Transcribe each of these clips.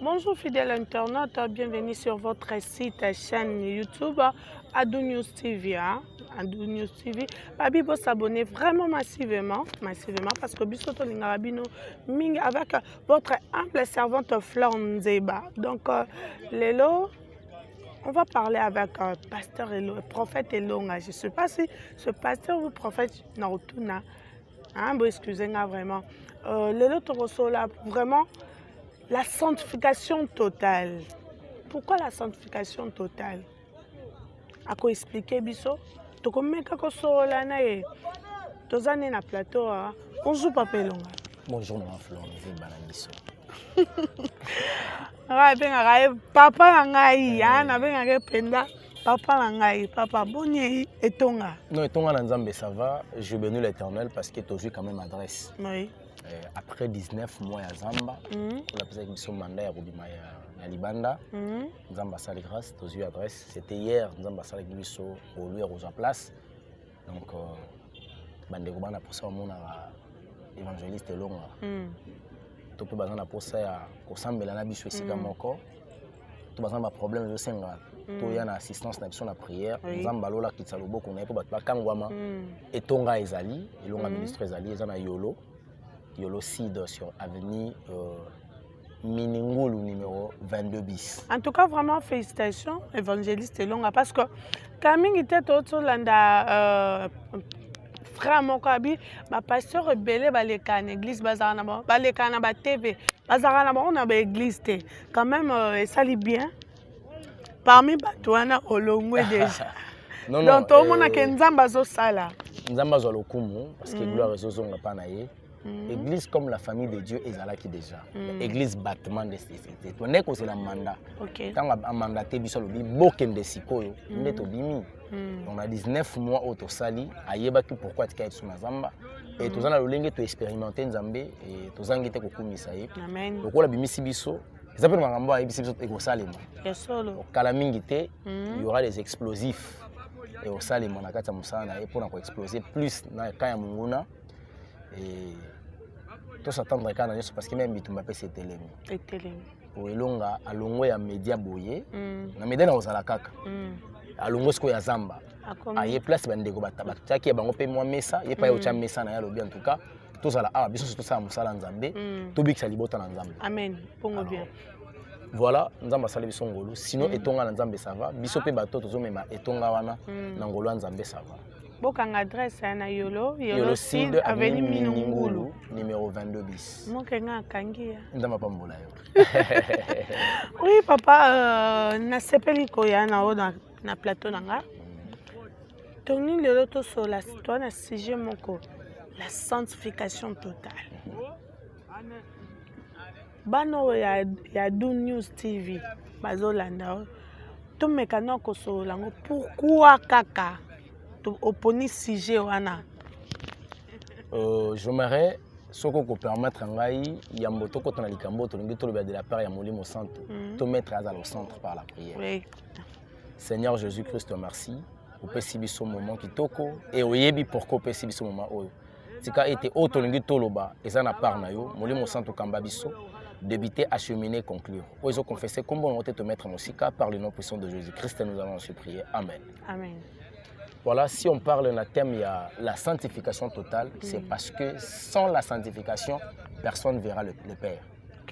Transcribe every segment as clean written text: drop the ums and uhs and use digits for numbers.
Bonjour fidèles internautes, bienvenue sur votre site chaîne YouTube Adou News TV. Adou News TV, Babi vous s'abonner vraiment massivement parce que bisoto lingabino ming avec votre humble servante Flore Nzeba. Donc Lelo, on va parler avec pasteur Elo, prophète Elonga. Je ne sais pas si ce pasteur ou prophète Naotuna, bon excusez-moi vraiment. Lelo Torosola vraiment. La sanctification totale. Pourquoi la sanctification totale? À quoi expliquer biso? Tu connais kako sola na e. Tozane na plateau a. Bonjour Papa Elonga. Bonjour maman Flore, je vais biso. Papa ngai na benga penda. Papa ngai, papa bonye etonga. Non, etonga na Nzambe ça va. Je bénis l'Éternel parce que tu as quand même adresse. Oui. Après 19 mois à Zamba, on a posé une mandat à Rubima à Libanda. Zamba Sali grâce, tu as eu adresse. C'était hier, Zamba Sali Biso au lieu à place. Donc, bande Rubana pour ça, on a évangéliste Longa. Tu peux baser pour ça, pour ça, mais la biso ici comme encore. Tu as un problème de senga. Tu as une assistance dans la prière. Zamba Lola qui s'alloue beaucoup, on a pas Kangwama. Et Tonga Ezali, et Longa ministre Ezali, Ezana Yolo. Yolo Sid sur avenue Miningulu numéro 22 bis. En tout cas, vraiment félicitations, évangéliste Elonga, parce que Camille était au landa frère Mokabi, ma pasteur rebelle baleka na église bazana baleka na ba TV, bazana on a ba église té. Quand même ça lit bien. Parmi batouana olongwe déjà. Non, donc tout le monde a Nzamba zo sala. Nzamba zo lokumu parce que gloire ezozonga pa na ye. Église comme la famille de Dieu est là qui déjà. Église battement de société. Tu n'es que c'est la mandat. Quand on mandaté biso lobi bokende sikoyo, ndeto bimi. On a 19 mois au tosali, ayeba ki pourquoi tu es sur Zamba et tous en lolenge tu expérimenter Nzambe et tous en gete kokumisa ye. Amen. Donc la bimisi biso, ça peut ngamba e biso e kosalema. Ya solo. Kala mingi te, il y aura des explosifs et au salema na kata musana et pour na ko exploser plus na kaya munguna. Et tout s'attendre quand on parce que même bitumba pe c'est télé. Et télé. Pour Elonga alongo ya média boye. Na média na ozala kaka. Alongo sko ya Zamba. Aye place bandeko bataki ya bango pe moi mesa, ye pa yo cha mesa na ya lobi en tout cas. Tout ça là biso tout ça musala Nzambe. To bikisa libota na Nzambe. Amen. Pongo bien. Voilà, Nzamba sala biso ngolo. Sinon etonga na Nzambe ça va. Biso pe bato tozo mema etonga wana na ngolo Nzambe ça va. Bokanga adresse na Yolo Sid avenue Miningulu numéro 22 bis. Mokenga kangia. Ndama pambola yo. Oui papa na sepeli koya na plateau nanga. Toni lelo to sola toi na sujet moko la sanctification totale. Bano ya Adou News TV bazolanda. To mekana ko sola ngo pourquoi kaka oponi sujet wana. J'aimerais soko ko permettre ngai ya moto ko tona likambo to ngi to le de la part ya molimo santo to mettre à au centre par la prière. Oui. Seigneur Jésus-Christ, merci pour pesibi ce moment kitoko et oyebi pourquoi pesibi ce moment oyo. Tika été auto ngi to loba ezana part na yo molimo santo kamba biso débuter, acheminer, conclure. Ils ont confessé comme bon te mettre en musika par le nom puissant de Jésus-Christ nous allons se prier. Amen. Amen. Voilà, si on parle d'un thème, il y a la sanctification totale, c'est parce que sans la sanctification, personne ne verra le Père.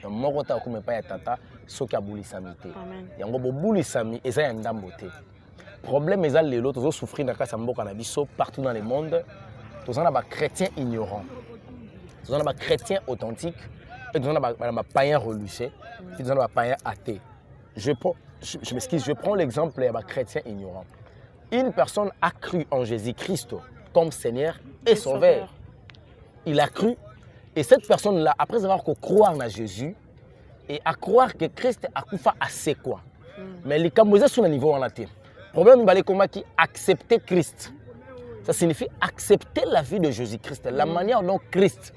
Donc, moi, je ne sais pas tata, ce qui a bouli samité. Il y a un bouli samité, et ça, il y a un damboté. Le problème, c'est que les autres ont souffert dans le cannabis partout dans le monde. Tous en des chrétiens ignorants, tous en des chrétiens authentiques, et tous en des païens religieux, et tous en des païens athées. Je m'excuse, je prends l'exemple des chrétiens ignorants. Une personne a cru en Jésus-Christ comme Seigneur et Sauveur. Il a cru. Et cette personne-là, après avoir croire en Jésus, et à croire que Christ a fait assez quoi. Mais les Cambodgiens sont au niveau en athée. Le problème, c'est qui accepter Christ. Ça signifie accepter la vie de Jésus-Christ, la manière dont Christ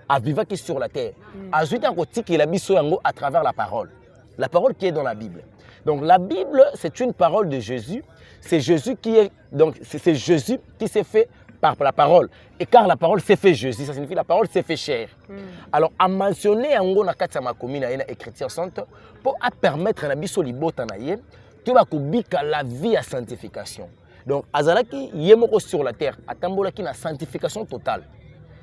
a vécu sur la terre. Ajouter un côté qu'il a mis à travers la parole. La parole qui est dans la Bible. Donc la Bible, c'est une parole de Jésus. C'est Jésus qui est donc c'est Jésus qui s'est fait par la parole. Et car la parole s'est fait Jésus, ça signifie la parole s'est fait chair. Alors, à mentionner en gros, na commune na écriture sainte, pour permettre à biso libota na ye, tu vas kubika la vie à sanctification. Donc, azalaki yemoko sur la terre, atambolaki na sanctification totale.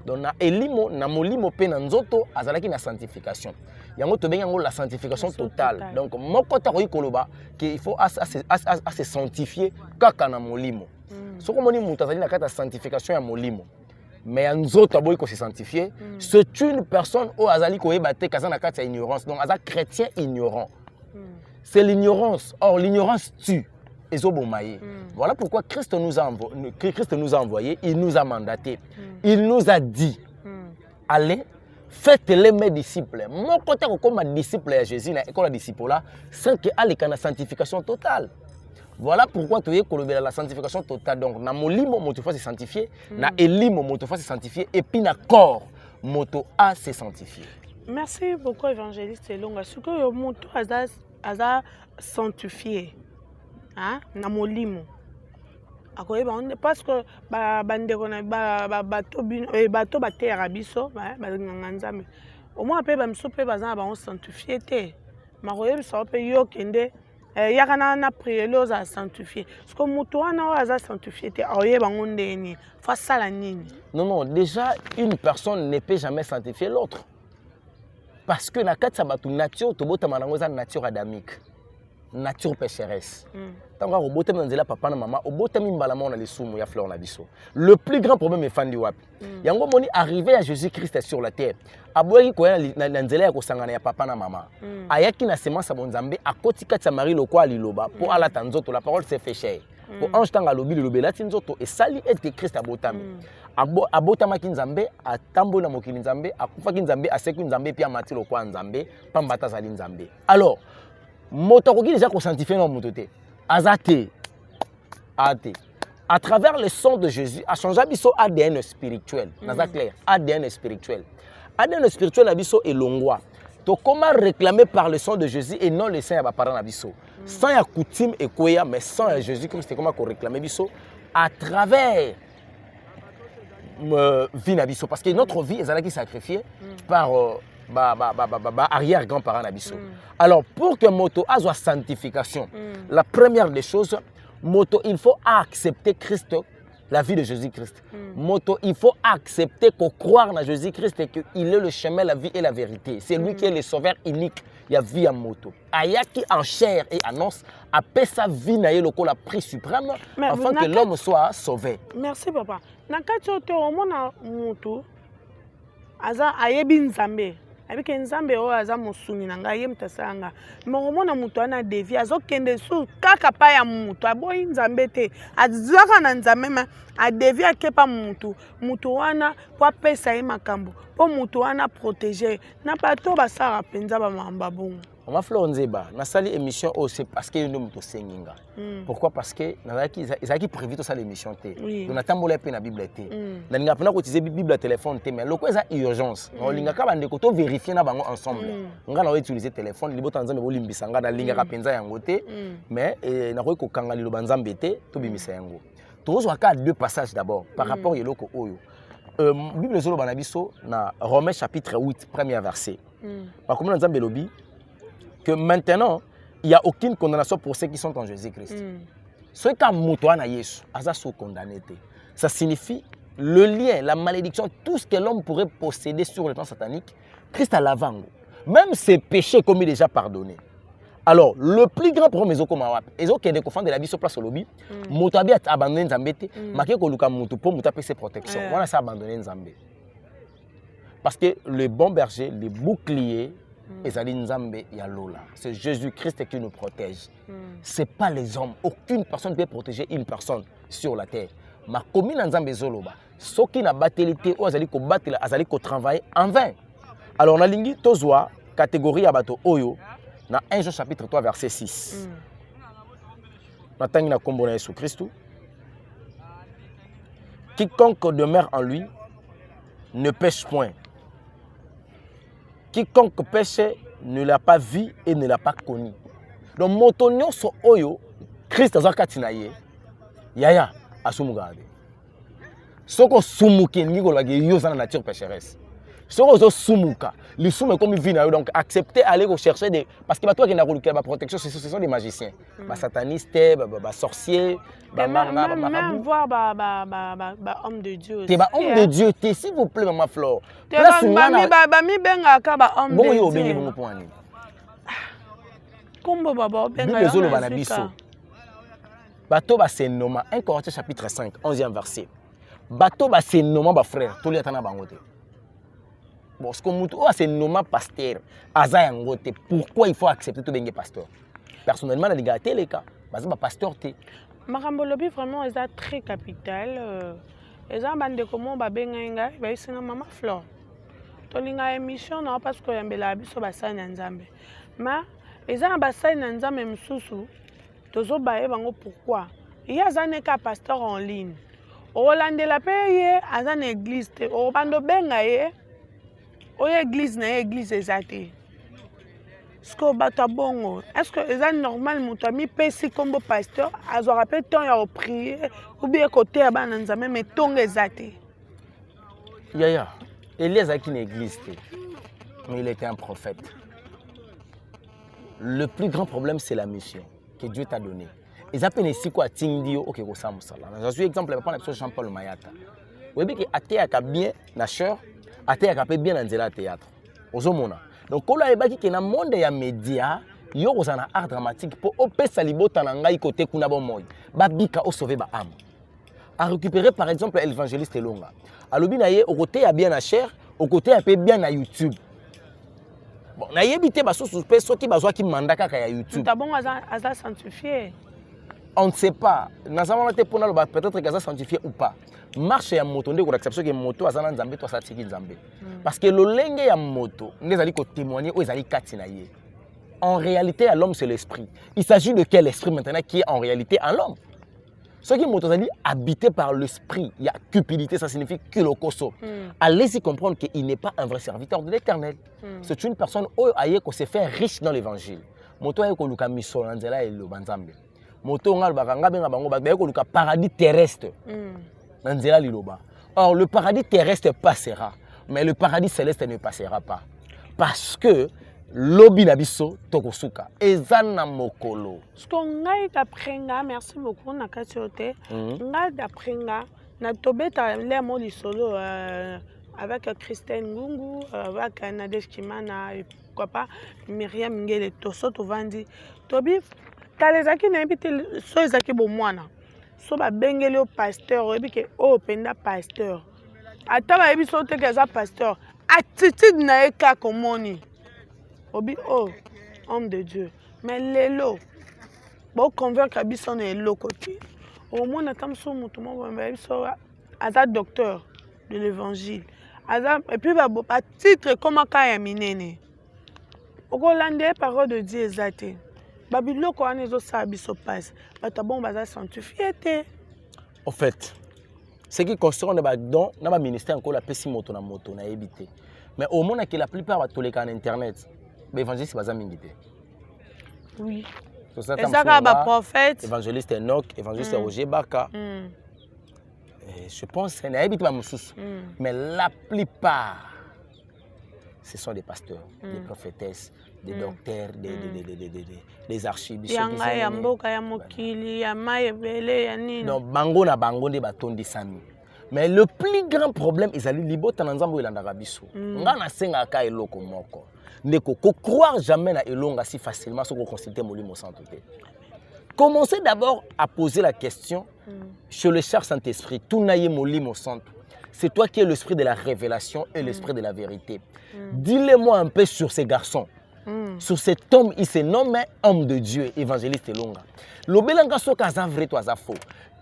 Donc, na elimo, na molimo pe na nzoto, azalaki na sanctification. Yango to benga la sanctification totale. Donc, moko ta koyi koloba qu'il faut se sanctifier kaka na molimo. Ce que moni muta azali na kata sanctification ya molimo. Mais en nzoto aboyi ko se sanctifier, c'est une personne au azali ko yebate kaza na kata ignorance. Donc, azali chrétien ignorant. C'est l'ignorance. Or, l'ignorance tue. Voilà pourquoi Christ nous a envoyé, il nous a mandaté, il nous a dit, allez, faites-les mes disciples. Mon côté, comme disciple à Jésus, comme la disciple là, c'est qu'il y a la sanctification totale. Voilà pourquoi tu es la sanctification totale. Donc, na molimo, moto faut se sanctifier, na elimo, moto faut se sanctifier, et puis na corps, moto a se sanctifier. Merci beaucoup, évangéliste Elonga. Ce que le moto a sanctifié. Na molimo akoyeba parce que bandeko na bato bateyaka biso balinganga nzambe omoi mpe bamiso mpe baza na bango sanctifie te makoyebisa mpe yo kende yaka na priele ozala sanctifie parceque moto wana oyo aza sanctifie te aoyeba ngo ndeni fo asala nini. Non, déjà une personne ne peut jamais sanctifier l'autre parce que na kati ya bato nature tobotama nango eza nature adamique, nature pécheresse. Tant au botem dans la papa na maman, au botem mbala mona les soumou ya fleur na biso. Le plus grand problème est fandi wapi. Yango moni arrivé à Jésus-Christ sur la terre. Aboyi ko na nzela ya kosangana ya papa na maman. Ayaki na semence bonzambe akoti kati ya Marie lokwa liloba pour ala tanzoto la parole s'est fait chair. Pour ange tanga lobi lilobe la tinzoto et sali et Christ abotami. Abotama kinzambe atambo na mokili nzambe akufa kinzambe aseku nzambe pia mati lokwa nzambe pambata zali nzambe. Alors moto ko déjà ko sanctifier no motote. Azate. À travers le sang de Jésus, a changé biso ADN spirituel. Naza clair, ADN spirituel. ADN spirituel abiso est longwa. To comment réclamer par le sang de Jésus et non le sang ya parent abiso. Sang ya coutume et koya mais sang ya Jésus Christ c'est comment qu'on réclamer biso à travers vie nabiso parce que notre vie est qui sacrifiée par arrière grand-parent nabiso. Alors pour que moto a sa sanctification, la première des choses, moto il faut accepter Christ, la vie de Jésus-Christ. Moto il faut accepter qu'on croire en Jésus-Christ et qu'il est le chemin, la vie et la vérité. C'est lui qui est le sauveur unique. Il y a vie à moto. Ayaki en chair et annonce après sa vie naie le la prix suprême afin que l'homme soit sauvé. Merci papa. Nakati ote omona moto aza ayebi nzambe. Abike nzambe oyo aza mosuni na ngai ye mtasanga mokomona mutu ana devi azokende su kaka pa ya mutu aboyi nzambe te azaka na nzambe ma adevi akepa mutu wana po apesa ye makambo po mutu wana protéger na bato basara penza bamamba bongo. On Fleur Nzeba, na sali émission aussi parce que nous sommes senginga. Pourquoi? Parce que ils ont prévu toute ça l'émission té. On a tambolé pe na Bible té. Na ninga pena ko utiliser Bible téléphone té mais loko eza urgence. On linga ka bande ko to vérifier na bango ensemble. Nga na utiliser téléphone libo tanzambe bo limbisa nga na linga ka penza yango té mais na ko kanga lilo banzambe té to bimisa yango. Tozo ka deux passages d'abord par rapport yeloko oyo. Bible zolo banabiso na Romains chapitre 8 premier verset. Par comme nzambe lobi que maintenant, il n'y a aucune condamnation pour ceux qui sont en Jésus-Christ. Ceux qui ont Yesu, sont condamnés. Ça signifie le lien, la malédiction, tout ce que l'homme pourrait posséder sur le plan satanique, Christ a l'avant. Même ses péchés commis déjà pardonnés. Alors, le plus grand problème, c'est que les enfants de la vie sur place au lobby, Moutabi a abandonné Nzambé, Maké Koluka Moutou pour Moutapi ses protections. On a abandonné Nzambé. Parce que le bon berger, les boucliers, c'est Jésus-Christ qui nous protège. Ce n'est pas les hommes. Aucune personne ne peut protéger une personne sur la terre. Ma commune Nzambe Zoloba, ceux qui n'ont pas battu, ils ont travaillé en vain. Alors, on a lingi tozwa catégorie abato oyo dans 1 Jean chapitre 3 verset 6. On a na kombo na Jésus Christ. Quiconque demeure en lui ne pêche point. Quiconque pêche ne l'a pas vu et ne l'a pas connu. Donc, motonyo so oyo, Christ a zakatinaye, yaya asumugarde. Soko sumuki ngiko la yo na nature pécheresse. Soko zo sumuka, les soumé comme il vient donc accepter aller chercher des parce que toi qui n'a pas protection ce sont des magiciens, ba satanistes, ba sorciers, ba manga, même voir ba homme de Dieu. T'es ba homme de Dieu, t'es s'il vous plaît maman Flore. Ba mi benga ka ba homme de Dieu. Bon yo bengi bon point ni. Kombo baba benga. Bible zo lo bana biso. Bato ba se noma 1 Corinthiens chapitre 5 11e verset. Bato ba se noma ba frère, to li atana bango te. Bon, ce qu'on c'est nommé pasteur. Pourquoi il faut accepter tout bengue pasteur? Personnellement, dans les cas, c'est un pasteur. Makambo lobby vraiment est très capital. Les gens bande comment ba benga ba isina mama Flore. To linga émission non parce que yambela biso ba sana nzambe. Ma les gens ba sana nzambe msusu tozo ba bango pourquoi? Il y a zane ka pasteur en ligne. Rolande la paye azan église te o bando benga ye. Oye église na église ezate. Est-ce que bata bongo? Est-ce que c'est normal mon ami pesi comme pasteur azo rappel temps ya prier ou bien côté ya bana nzambe mais tonga ezate. Yaya, Élie a une église mais il était un prophète. Le plus grand problème c'est la mission que Dieu t'a donnée. Ils appellent ici quoi tindio OK ko samusala. Je suis exemple pas la Jean-Paul Mayata. Vous voyez que até a bien na cheur até akapé bien dans le théâtre ozomona donc kolo ebaki ke na monde ya média yo kozana art dramatique pour opesa libota na ngai côté kuna bon moy babika o sauver ba âme à récupérer par exemple l'évangéliste Elonga alobi na ye au côté ya bien na chair au côté ya pe bien na YouTube bon na yebité ba soso pe soki bazwa ki manda kaka ya YouTube ta bon aza sanctifié on ne sait pas nazama te pona lo ba peut-être que ça sanctifié ou pas marche ya moto ndeko acception que moto azana nzambe to asatiki nzambe parce que lolenge ya moto ndezali ko témoigner o ezali kati na ye en réalité à l'homme c'est l'esprit il s'agit de quel esprit maintenant qui est en réalité en l'homme ce qui moto ezali habité par l'esprit il y a cupidité ça signifie kilokoso allez-y comprendre qu'il n'est pas un vrai serviteur de l'Éternel c'est une personne oyo aye ko se faire riche dans l'évangile moto aye ko luka miso na nzela elo banzambe moto ngal bakanga benga bango ba ko luka paradis terrestre or, le paradis terrestre passera, mais le paradis céleste ne passera pas. Parce que l'obi nabiso tokosuka ezana mokolo. Ce qu'on a d'après-nga, merci beaucoup Nakatiote. Nga d'après-nga, na tobeta les mots du solo avec Christine Ngungu, avec Nadège Kimana et pourquoi pas Myriam Ngele Toso Tovandi. Tobi, talezaki na invité so ezaki bomwana. So ba bengeli au pasteur et puis oh penda pasteur ata ba yebi so te que ça pasteur attitude na eka komoni obi oh homme de Dieu mais lelo bo convaincre biso na eloko ti au moins na tamso mutu mo ba biso aza docteur de l'évangile aza et puis ba titre comme aka ya minene okolande parole de Dieu ezate babiloko wana ezosala biso passe bato bon baza sanctifié te. En fait ce qui concerne ba don na ba ministère encore la pesi moto na éviter mais au moins que la plupart batoleka en internet ba évangéliste baza mingi te. Oui. Ezaka ba prophète évangéliste Enoch évangéliste Roger Baka je pense na éviter ba mususu mais la plupart ce sont des pasteurs, des prophétesses, des docteurs, des archibishops. Non, bango na bango de batondi sami. Mais le plus grand problème, ils allaient libota na nzambo elanda rabiso. Nga na senga ka eloko moko. Ndeko ko croire jamais na elonga si facilement ce qu'on consulter molimo santo te. Commencez d'abord à poser la question chez le cher Saint-Esprit, tout naye molimo santo. C'est toi qui es l'esprit de la révélation et l'esprit de la vérité. Dis-le-moi un peu sur ces garçons. Sur cet homme, il se nomme homme de Dieu, évangéliste Elonga. Lobelanga soka aza vrai to aza faux.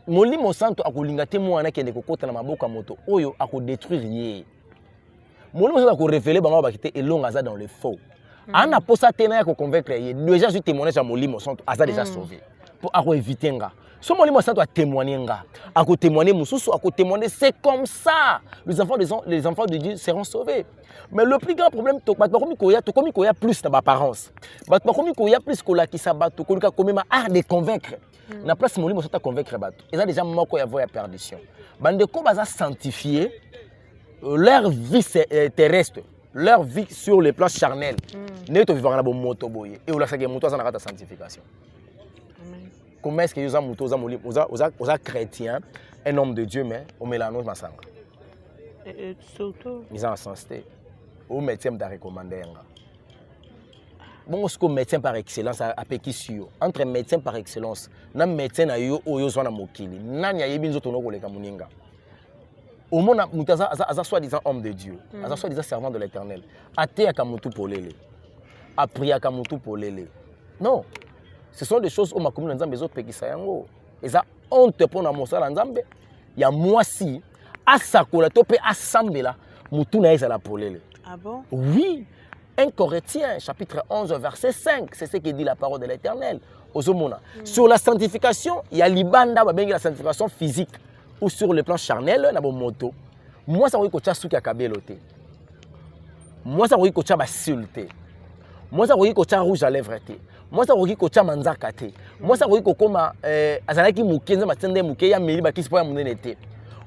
Molimo santo akolinga te mwana kende kokota na maboka moto oyo ako détruire ye. Molimo santo ako révéler bango bakite Elonga aza dans le faux. Ana posa tena ya ko convaincre ye. Déjà je témoignage à Molimo santo aza déjà sauvé. Pour ako éviter nga. Ce Molimo Santo a témoigné, a témoigné, a témoigné, c'est comme ça. Les enfants de Dieu seront sauvés. Mais le plus grand problème, c'est qu'il y a plus d'apparence. Il y a plus de convaincre. Na place Molimo Santo a convaincre. Ils ont déjà mort qu'il y a perdition. Bande ko baza sanctifier leur vie terrestre, leur vie sur les plans charnels. Ne to vivre na bo moto boye. Et ou la sa moto za na ta sanctification. Comment est-ce que vous êtes chrétien, un homme de Dieu, mais au Mélano Massanga? Surtout. Ils ont sensé. Au médecin de recommander. Bon, ce que médecin par excellence a péquissio. Entre médecin par excellence, na médecin a yo oyo zwana mokili. Nani a yebi nzoto noko leka muninga. Au monde a soi-disant homme de Dieu, a soi-disant servant de l'Éternel. Até à kamutu polele. A prié à kamutu polele. Non. Ce sont des choses où ma commune Nzambe autres qui sayango. Et ça honte pour na mosala Nzambe. Il y a moi si à sakola topé assembler mutu na ezala polele. Ah bon? Oui. 1 Corinthiens chapitre 11 verset 5, c'est ce que dit la parole de l'Éternel. Ozomona. Sur la sanctification, il y a libanda ba bengi la sanctification physique ou sur le plan charnel na bo moto. Moi ça oui ko tcha suki akabeloté. Moi ça oui ko tcha basulté. Moi ça oui ko tcha rouge à lèvres té. Moi ça roki ko chama nzaka te. Moi ça roki ko koma azalaki mukenza matende muke ya meli ba kisi po ya munene te.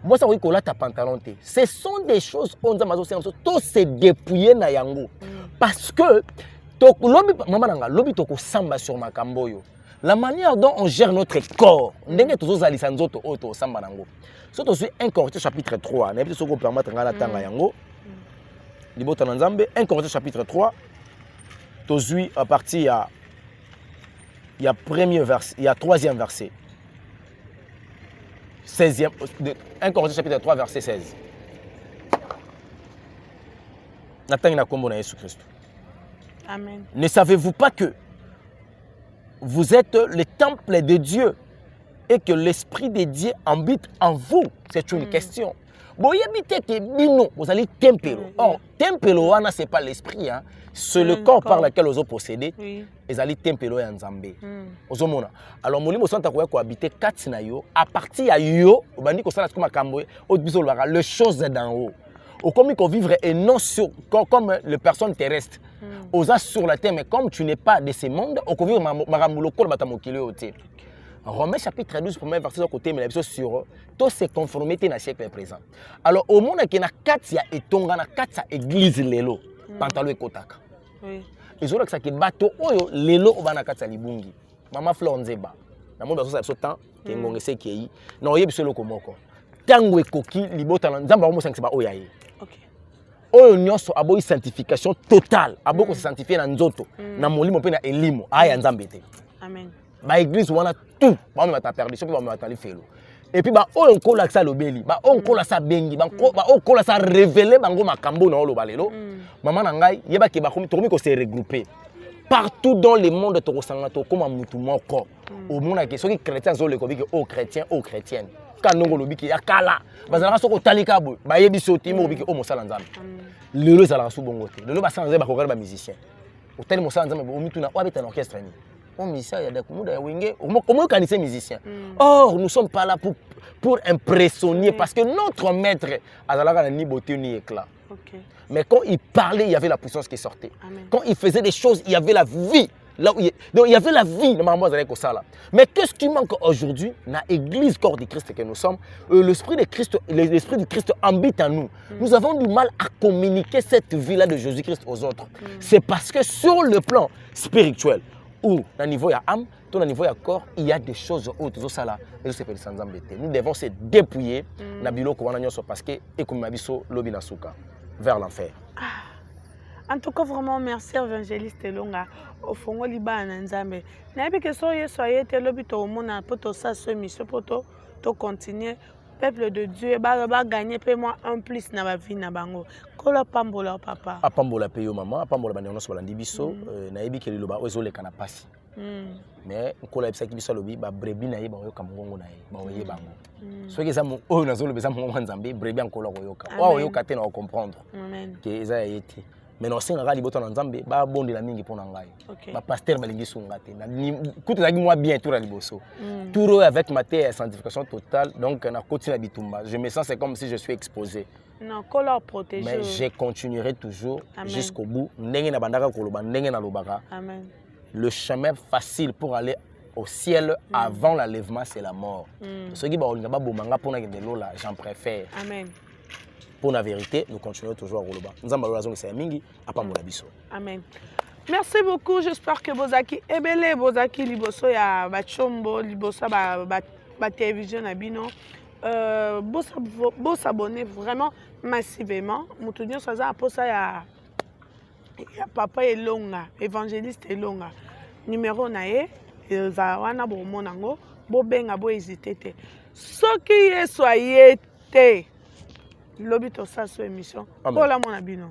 Moi ça roki ko lata pantalon te. Ce sont des choses on za mazo senso to se dépouiller na yango. Parce que to lobi mama nanga lobi to ko samba sur makambo yo. La manière dont on gère notre corps, ndenge tozo zalisa nzoto o to samba nango. So to suis 1 Corinthiens chapitre 3, na biso soko permettre ngala tanga yango. Libota na Nzambe 1 Corinthiens chapitre 3. Tozui à partir il y a premier verset, il y a troisième verset. 16e, 1 Corinthiens chapitre 3 verset 16. Amen. Ne savez-vous pas que vous êtes le temple de Dieu et que l'Esprit de Dieu habite en vous? C'est une question. Bon, il habite que bino, vous allez tempelo. Or, tempelo, ce n'est pas l'esprit, hein. C'est le corps par lequel vous possédez. Ils allaient tempelo et Nzambe. Alors, Molimo Santa ko habiter quatre na yo. À partir de yo, on va dire que ça comme Kamboé, les choses d'en haut. Au comme qu'on vivre et non sur comme les personnes terrestres. Aux sur la terre, mais comme tu n'es pas de ce monde, on peut vivre maramoulo kol batamokile oté. Romains chapitre 12, premier verset côté, mais la sur tout se conformer dans le siècle présent. Alors, au monde qui a 4 ya etonga na 4 église lelo, pantalon et kotaka. Oui. Les autres qui bateau oyo lelo obana 4 libungi. Mama Fleur Nzeba. Na monde ça so temps ke ngongese ki yi. Na oyebiso loko moko. Tango ekoki libota na nzamba omo sankisa ba oyaye. OK. Oyo nyonso aboyi sanctification totale. Aboko se sanctifier na nzoto, na molimo pe na elimo. Aya nzambe te. Amen. Ba église wana tout ba me ta perdition pe ba me ta lifelo et puis ba on kola ça lobeli ba on kola ça bengi ba on kola ça révéler bango makambo na lo balelo maman na ngai yeba ke ba komi to ko se regrouper partout dans le monde to kosanga to comme mutu moko au monde ke soki chrétien zo le ko biki o chrétien o chrétienne kanongo lobiki ya kala bazala soko talika bo ba yebi soti mo biki o mosala nzambe lelo zala su bongo te lelo ba sanze ba ko ba musicien o tali mosala nzambe o mitu na o habite en orchestre ni. Or, nous ne sommes pas là pour impressionner parce que notre maître a ni beauté ni éclat. Okay. Mais quand il parlait, il y avait la puissance qui sortait. Amen. Quand il faisait des choses, il y avait la vie. Là où donc, il y avait la vie. Mais qu'est-ce qui manque aujourd'hui dans l'église corps du Christ que nous sommes? L'esprit du Christ habite en nous. Nous avons du mal à communiquer cette vie-là de Jésus-Christ aux autres. C'est parce que sur le plan spirituel, ou au niveau de l'âme, au niveau du corps, il y a des choses autres. Nous devons se dépouiller parce que vers l'enfer. En tout cas, vraiment, merci évangéliste Longa. Au fond, Liban et Nzambe. N'ayez que soyez l'obito au monde pour tout ça, ce mission pour tout continuer. Peuple de Dieu, va gagner moi un plus dans ma vie na bango. Kola pambola papa. A pambola payo maman, a pambola bani onoso balandi biso, na yebi keli loba ozole kana pasi. Mais kola ebisa ki biso lobi ba brebi na ye ba yoka mongongo na ye, ba oye bango. So ke za mo o na zolo beza mongongo nzambe, brebi ankola ko yoka. Wa yoka te na comprendre. Amen. Que eza yete. mais non sengaka liboto na nzambe babondela mingi mpona ngai bapaster balingi sunga te kutu ezalaki mwa bien tour ya liboso tour oyo avec matière ya sanctification totale donc nakoti na bitumba je me sens c'est comme si je suis exposé. Non, qu'on leur protège. Mais je continuerai toujours jusqu'au bout. Ndenge na bandaka koloba, ndenge na lobaka. Amen. Le chemin facile pour aller au ciel avant l'enlèvement, c'est la mort. Ceux qui ont bomanga pour lola, j'en préfère. Amen. Pour la vérité, nous continuons toujours à Roloba. Nous avons raison que c'est mingi, à pas biso. Amen. Merci beaucoup. J'espère que Bozaki ebele Bozaki liboso ya bachombo liboso ba télévision na bino. Vous s'abonner vraiment massivement. Moutounio Saza a posé à Papa Elonga, évangéliste Elonga. Numéro nae, Zawana Bomonango, Bobenga Bo hésité. Ce qui est soyez te. Lobito sa émission. Pour la mon abino.